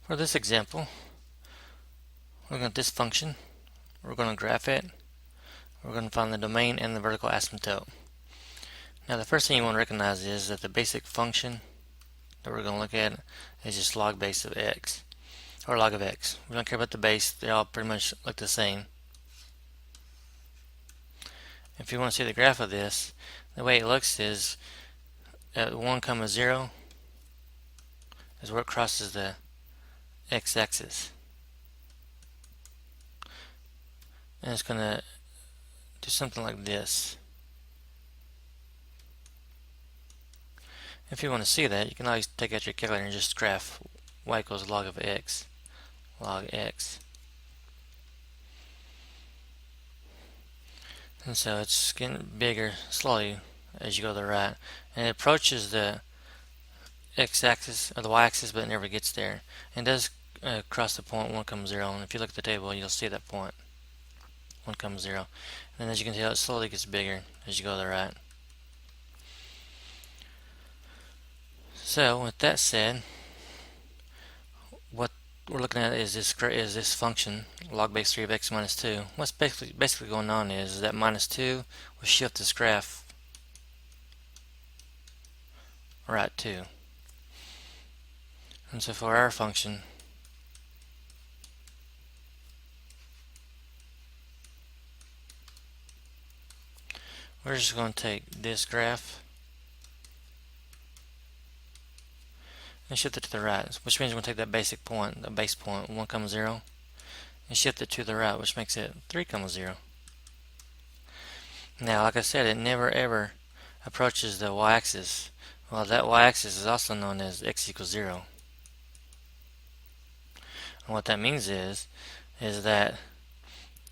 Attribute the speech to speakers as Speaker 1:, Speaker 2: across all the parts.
Speaker 1: For this example, we're going to this function. We're going to graph it. We're going to find the domain and the vertical asymptote. Now the first thing you want to recognize is that the basic function that we're going to look at is just log base of x, or log of x. We don't care about the base. They all pretty much look the same. If you want to see the graph of this, the way it looks is at 1, 0 is where it crosses the x-axis. And it's going to do something like this. If you want to see that, you can always take out your calculator and just graph y equals log of x, log x. And so it's getting bigger slowly as you go to the right. And it approaches the x-axis or the y-axis, but it never gets there. And it does cross the point 1, 0. And if you look at the table, you'll see that point 1, 0. And as you can tell, it slowly gets bigger as you go to the right. So with that said, what we're looking at is this function log base 3 of x minus 2. What's basically going on is that minus 2 will shift this graph right 2. And so for our function, we're just going to take this graph and shift it to the right, which means we're going to take that basic point, the base point 1, 0, and shift it to the right, which makes it 3, 0. Now, like I said, it never ever approaches the y-axis. Well, that y-axis is also known as x equals 0. And what that means is that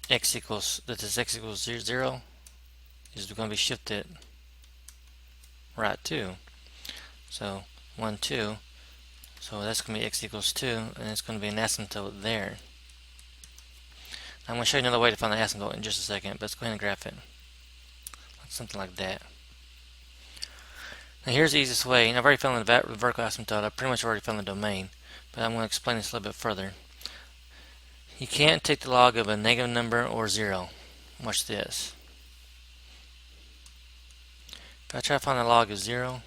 Speaker 1: this x equals 0 is going to be shifted right 2. So 1, 2. So that's going to be x equals 2, and it's going to be an asymptote there. I'm going to show you another way to find the asymptote in just a second, but let's go ahead and graph it. Something like that. Now here's the easiest way, and I've already found the vertical asymptote. I've pretty much already found the domain, but I'm going to explain this a little bit further. You can't take the log of a negative number or 0. Watch this. If I try to find the log of 0,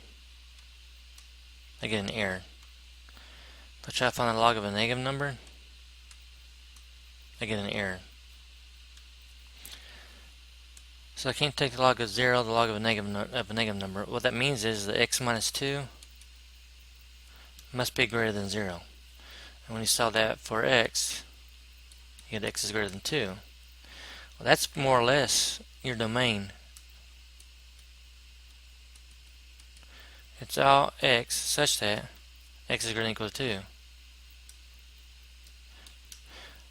Speaker 1: I get an error. If I try to find the log of a negative number, I get an error. So I can't take the log of 0, the log of a negative number. What that means is that x minus 2 must be greater than 0. And when you solve that for x, you get x is greater than 2. Well, that's more or less your domain. It's all x such that x is greater than or equal to 2.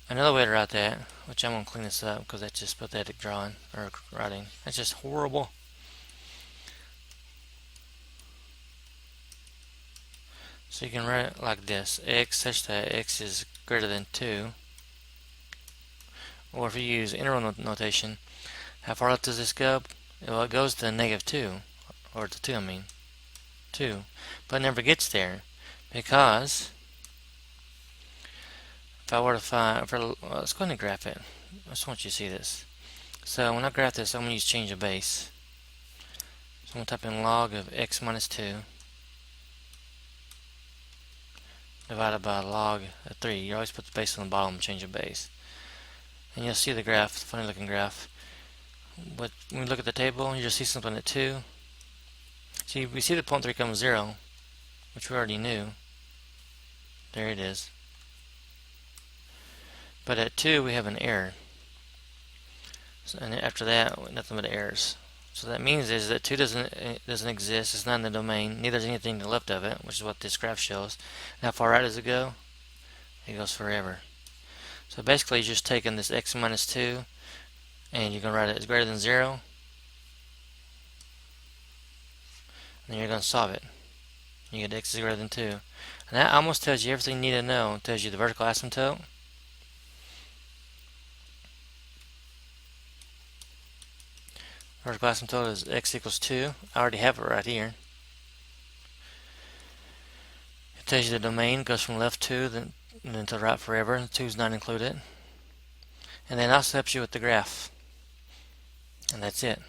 Speaker 1: Another way to write that, which I'm going to clean this up because that's just pathetic drawing or writing. That's just horrible. So you can write it like this: x such that x is greater than 2. Or if you use integral notation, how far left does this go? Well, it goes to negative 2, or to 2, 2. But it never gets there because if I were to find, let's go ahead and graph it. I just want you to see this. So when I graph this, I'm going to use change of base. So I'm going to type in log of x minus 2 divided by log of 3. You always put the base on the bottom, change of base. And you'll see the graph, funny looking graph. But when you look at the table, you just see something at 2. See, we see the point 3, 0, which we already knew. There it is. But at 2, we have an error. So, and after that, nothing but errors. So that means is that 2 doesn't exist. It's not in the domain. Neither is anything to the left of it, which is what this graph shows. And how far right does it go? It goes forever. So basically, you're just taking this x minus 2, and you're going to write it as greater than 0. And you're going to solve it. You get x is greater than 2. And that almost tells you everything you need to know. It tells you the vertical asymptote. Vertical asymptote is x equals 2. I already have it right here. It tells you the domain goes from left 2, then until right forever, and 2 is not included. And then also helps you with the graph. And that's it.